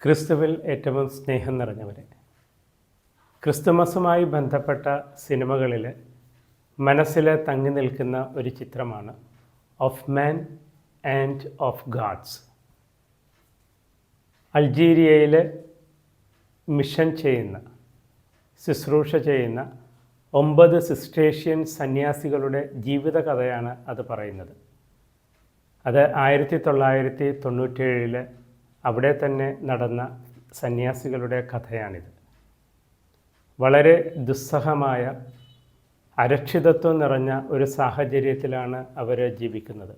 ക്രിസ്തുവിൽ ഏറ്റവും സ്നേഹം നിറഞ്ഞവരെ, ക്രിസ്തുമസുമായി ബന്ധപ്പെട്ട സിനിമകളിൽ മനസ്സിൽ തങ്ങി നിൽക്കുന്ന ഒരു ചിത്രമാണ് of man and of gods. അൾജീരിയയിൽ മിഷൻ ചെയ്യുന്ന, ശുശ്രൂഷ ചെയ്യുന്ന 9 സിസ്റ്റേഷ്യൻ സന്യാസികളുടെ ജീവിത കഥയാണ് അത് പറയുന്നത്. അത് 1997 അവിടെ തന്നെ നടന്ന സന്യാസികളുടെ കഥയാണിത്. വളരെ ദുസ്സഹമായ, അരക്ഷിതത്വം നിറഞ്ഞ ഒരു സാഹചര്യത്തിലാണ് അവർ ജീവിക്കുന്നത്.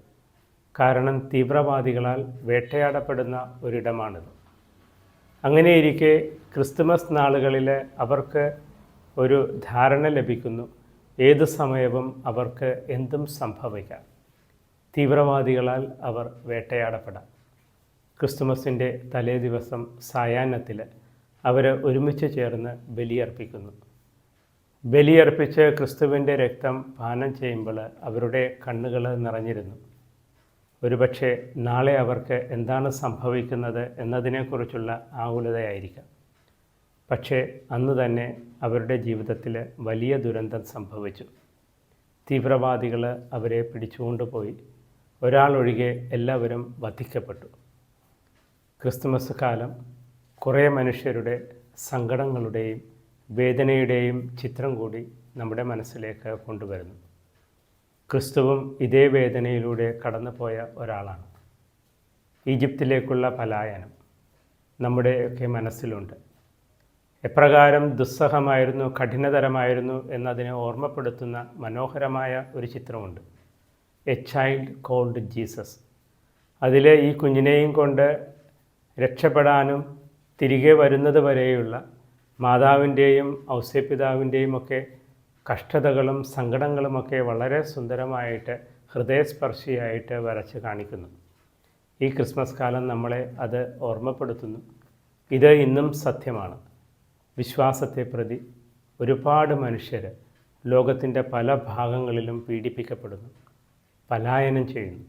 കാരണം തീവ്രവാദികളാൽ വേട്ടയാടപ്പെടുന്ന ഒരിടമാണിത്. അങ്ങനെയിരിക്കെ ക്രിസ്തുമസ് നാളുകളിൽ അവർക്ക് ഒരു ധാരണ ലഭിക്കുന്നു, ഏതു സമയവും അവർക്ക് എന്തും സംഭവിക്കാം. തീവ്രവാദികളാൽ അവർ വേട്ടയാടപ്പെടാം. ക്രിസ്തുമസിൻ്റെ തലേ ദിവസം സായാഹ്നത്തിൽ അവർ ഒരുമിച്ച് ചേർന്ന് ബലിയർപ്പിക്കുന്നു. ബലിയർപ്പിച്ച് ക്രിസ്തുവിൻ്റെ രക്തം പാനം ചെയ്യുമ്പോൾ അവരുടെ കണ്ണുകൾ നിറഞ്ഞിരുന്നു. ഒരുപക്ഷെ നാളെ അവർക്ക് എന്താണ് സംഭവിക്കുന്നത് എന്നതിനെക്കുറിച്ചുള്ള ആകുലതയായിരിക്കാം. പക്ഷേ അന്ന് തന്നെ അവരുടെ ജീവിതത്തിൽ വലിയ ദുരന്തം സംഭവിച്ചു. തീവ്രവാദികൾ അവരെ പിടിച്ചുകൊണ്ടുപോയി. ഒരാളൊഴികെ എല്ലാവരും വധിക്കപ്പെട്ടു. ക്രിസ്തുമസ് കാലം കുറേ മനുഷ്യരുടെ സങ്കടങ്ങളുടെയും വേദനയുടെയും ചിത്രം കൂടി നമ്മുടെ മനസ്സിലേക്ക് കൊണ്ടുവരുന്നു. ക്രിസ്തുവും ഇതേ വേദനയിലൂടെ കടന്നുപോയ ഒരാളാണ്. ഈജിപ്തിലേക്കുള്ള പലായനം നമ്മുടെയൊക്കെ മനസ്സിലുണ്ട്. എപ്രകാരം ദുസ്സഹമായിരുന്നു, കഠിനതരമായിരുന്നു എന്നതിനെ ഓർമ്മപ്പെടുത്തുന്ന മനോഹരമായ ഒരു ചിത്രമുണ്ട്, എ ചൈൽഡ് കോൾഡ് ജീസസ്. അതിൽ ഈ കുഞ്ഞിനെയും കൊണ്ട് രക്ഷപ്പെടാനും തിരികെ വരുന്നത് വരെയുള്ള മാതാവിൻ്റെയും ഔസേപ്പിതാവിൻ്റെയും ഒക്കെ കഷ്ടതകളും സങ്കടങ്ങളുമൊക്കെ വളരെ സുന്ദരമായിട്ട്, ഹൃദയസ്പർശിയായിട്ട് വരച്ച് കാണിക്കുന്നു. ഈ ക്രിസ്മസ് കാലം നമ്മളെ അത് ഓർമ്മപ്പെടുത്തുന്നു. ഇത് ഇന്നും സത്യമാണ്. വിശ്വാസത്തെ പ്രതി ഒരുപാട് മനുഷ്യർ ലോകത്തിൻ്റെ പല ഭാഗങ്ങളിലും പീഡിപ്പിക്കപ്പെടുന്നു, പലായനം ചെയ്യുന്നു.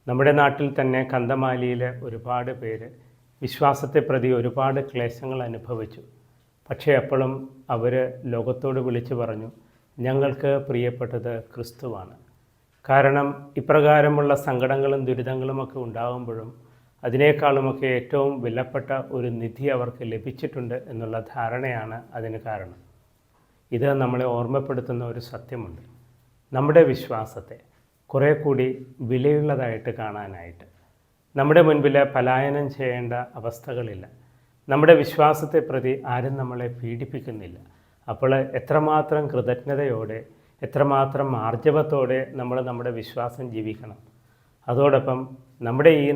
നമ്മുടെ നാട്ടിൽ തന്നെ കന്തമാലിയിൽ ഒരുപാട് പേര് വിശ്വാസത്തെ പ്രതി ഒരുപാട് ക്ലേശങ്ങൾ അനുഭവിച്ചു. പക്ഷേ അപ്പോഴും അവർ ലോകത്തോട് വിളിച്ചു പറഞ്ഞു, ഞങ്ങൾക്ക് പ്രിയപ്പെട്ടത് ക്രിസ്തുവാണ്. കാരണം ഇപ്രകാരമുള്ള സങ്കടങ്ങളും ദുരിതങ്ങളുമൊക്കെ ഉണ്ടാകുമ്പോഴും അതിനേക്കാളുമൊക്കെ ഏറ്റവും വിലപ്പെട്ട ഒരു നിധി അവർക്ക് ലഭിച്ചിട്ടുണ്ട് എന്നുള്ള ധാരണയാണ് അതിന് കാരണം. ഇത് നമ്മളെ ഓർമ്മപ്പെടുത്തുന്ന ഒരു സത്യമുണ്ട്. നമ്മുടെ വിശ്വാസത്തെ കുറേ കൂടി വിലയുള്ളതായിട്ട് കാണാനായിട്ട് നമ്മുടെ മുൻപിൽ പലായനം ചെയ്യേണ്ട അവസ്ഥകളില്ല. നമ്മുടെ വിശ്വാസത്തെ പ്രതി ആരും നമ്മളെ പീഡിപ്പിക്കുന്നില്ല. അപ്പോൾ എത്രമാത്രം കൃതജ്ഞതയോടെ, എത്രമാത്രം ആർജവത്തോടെ നമ്മൾ നമ്മുടെ വിശ്വാസം ജീവിക്കണം. അതോടൊപ്പം നമ്മുടെ ഈ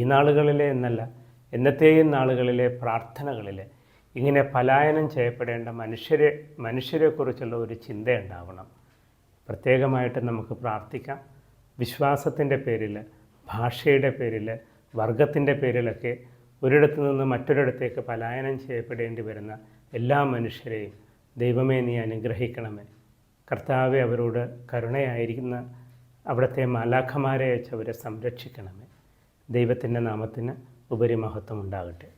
നാളുകളിലെ എന്നല്ല, എന്നത്തെയും നാളുകളിലെ പ്രാർത്ഥനകളിൽ ഇങ്ങനെ പലായനം ചെയ്യപ്പെടേണ്ട മനുഷ്യരെക്കുറിച്ചുള്ള ഒരു ചിന്തയുണ്ടാവണം. പ്രത്യേകമായിട്ട് നമുക്ക് പ്രാർത്ഥിക്കാം. വിശ്വാസത്തിൻ്റെ പേരിൽ, ഭാഷയുടെ പേരിൽ, വർഗത്തിൻ്റെ പേരിലൊക്കെ ഒരിടത്തു നിന്ന് മറ്റൊരിടത്തേക്ക് പലായനം ചെയ്യപ്പെടേണ്ടി വരുന്ന എല്ലാ മനുഷ്യരെയും ദൈവമേ നീ അനുഗ്രഹിക്കണമേ. കർത്താവെ അവരോട് കരുണയായിരിക്കുന്ന അവിടുത്തെ മാലാഖമാരെ അയച്ച് അവരെ സംരക്ഷിക്കണമേ. ദൈവത്തിൻ്റെ നാമത്തിന് ഉപരിമഹത്വം ഉണ്ടാകട്ടെ.